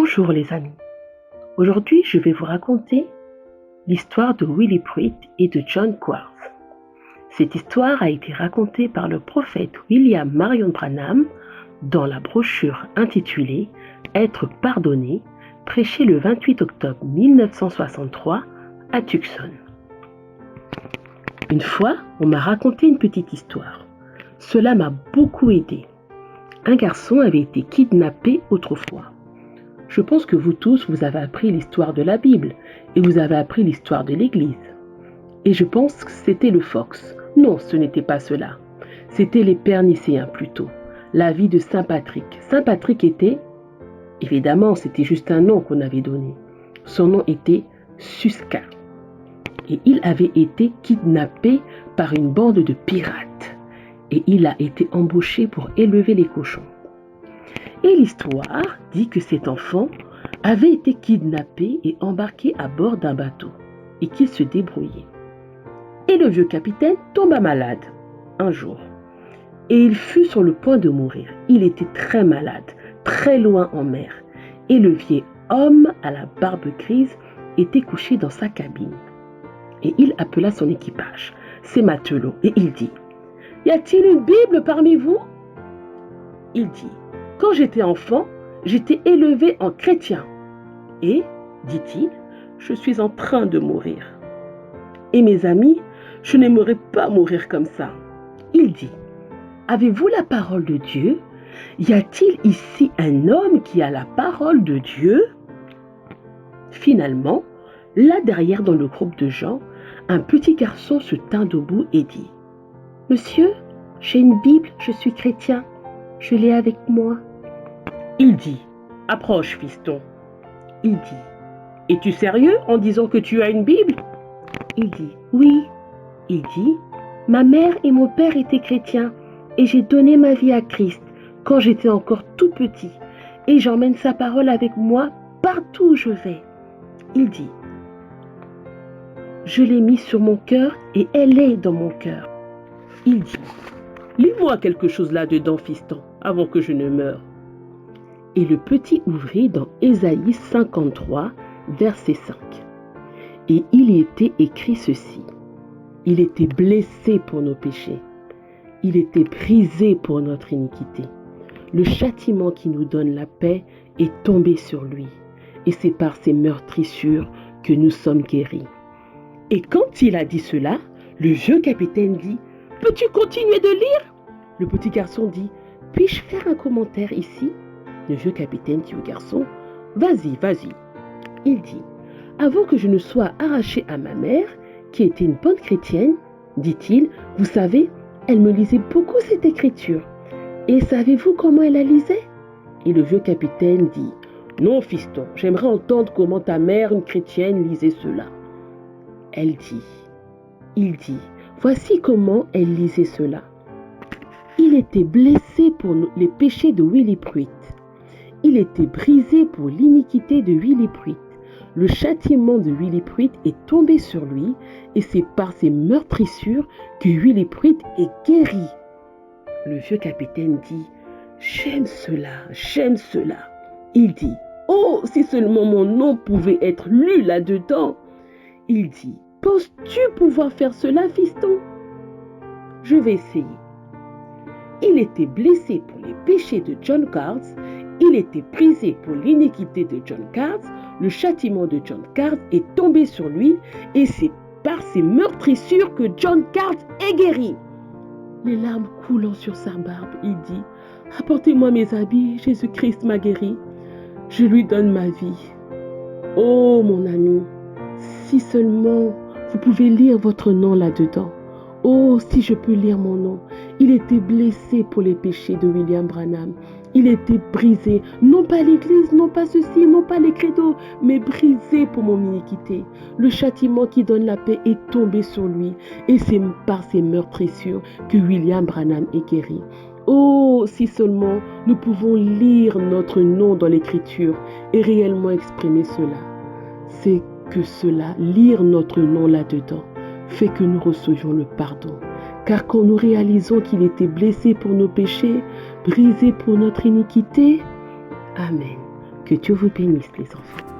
Bonjour les amis, aujourd'hui je vais vous raconter l'histoire de Willie Pruitt et de John Quarles. Cette histoire a été racontée par le prophète William Marion Branham dans la brochure intitulée « Être pardonné » prêchée le 28 octobre 1963 à Tucson. Une fois, on m'a raconté une petite histoire. Cela m'a beaucoup aidé. Un garçon avait été kidnappé autrefois. Je pense que vous tous, vous avez appris l'histoire de la Bible et vous avez appris l'histoire de l'Église. Et je pense que c'était le Fox. Non, ce n'était pas cela. C'était les Pères Nicéens plutôt. La vie de Saint Patrick. Saint Patrick était, évidemment, c'était juste un nom qu'on avait donné. Son nom était Susca. Et il avait été kidnappé par une bande de pirates. Et il a été embauché pour élever les cochons. Et l'histoire dit que cet enfant avait été kidnappé et embarqué à bord d'un bateau et qu'il se débrouillait. Et le vieux capitaine tomba malade un jour et il fut sur le point de mourir. Il était très malade, très loin en mer et le vieil homme à la barbe grise était couché dans sa cabine. Et il appela son équipage, ses matelots, et il dit « Y a-t-il une Bible parmi vous ?» Il dit « Quand j'étais enfant, j'étais élevé en chrétien. Et, dit-il, je suis en train de mourir. Et mes amis, je n'aimerais pas mourir comme ça. » Il dit « Avez-vous la parole de Dieu? Y a-t-il ici un homme qui a la parole de Dieu ?» Finalement, là derrière dans le groupe de gens, un petit garçon se tint debout et dit « Monsieur, j'ai une Bible, je suis chrétien. Je l'ai avec moi. » Il dit « Approche, fiston. » Il dit « Es-tu sérieux en disant que tu as une Bible ?» Il dit « Oui. » Il dit « Ma mère et mon père étaient chrétiens et j'ai donné ma vie à Christ quand j'étais encore tout petit et j'emmène sa parole avec moi partout où je vais. » Il dit « Je l'ai mise sur mon cœur et elle est dans mon cœur. » Il dit « Lis-moi quelque chose là-dedans, fiston, avant que je ne meure. » Et le petit ouvrit dans Ésaïe 53, verset 5. Et il y était écrit ceci. Il était blessé pour nos péchés. Il était brisé pour notre iniquité. Le châtiment qui nous donne la paix est tombé sur lui. Et c'est par ses meurtrissures que nous sommes guéris. Et quand il a dit cela, le vieux capitaine dit « Peux-tu continuer de lire ?» Le petit garçon dit « Puis-je faire un commentaire ici ?» Le vieux capitaine dit au garçon « Vas-y, vas-y. » Il dit « Avant que je ne sois arraché à ma mère, qui était une bonne chrétienne, dit-il, vous savez, elle me lisait beaucoup cette écriture. Et savez-vous comment elle la lisait ?» Et le vieux capitaine dit « Non, fiston, j'aimerais entendre comment ta mère, une chrétienne, lisait cela. » Il dit « Voici comment elle lisait cela. Il était blessé pour les péchés de Willie Pruitt. Il était brisé pour l'iniquité de Willie Pruitt. Le châtiment de Willie Pruitt est tombé sur lui et c'est par ses meurtrissures que Willie Pruitt est guéri. » Le vieux capitaine dit « J'aime cela, j'aime cela. » Il dit « Oh, si seulement mon nom pouvait être lu là-dedans. » Il dit « Penses-tu pouvoir faire cela, fiston? » Je vais essayer. Il était blessé pour les péchés de John Quarles, il était brisé pour l'iniquité de John Quarles, le châtiment de John Quarles est tombé sur lui et c'est par ses meurtrissures que John Quarles est guéri. Les larmes coulant sur sa barbe, il dit « Apportez-moi mes habits, Jésus-Christ m'a guéri. Je lui donne ma vie. » Oh mon ami, si seulement vous pouvez lire votre nom là-dedans. Oh, si je peux lire mon nom. Il était blessé pour les péchés de William Branham. Il était brisé, non pas l'église, non pas ceci, non pas les credos, mais brisé pour mon iniquité. Le châtiment qui donne la paix est tombé sur lui et c'est par ses meurtrissures que William Branham est guéri. Oh, si seulement nous pouvons lire notre nom dans l'écriture et réellement exprimer cela. C'est que cela, lire notre nom là-dedans, fait que nous recevions le pardon. Car quand nous réalisons qu'il était blessé pour nos péchés, brisé pour notre iniquité, Amen. Que Dieu vous bénisse, les enfants.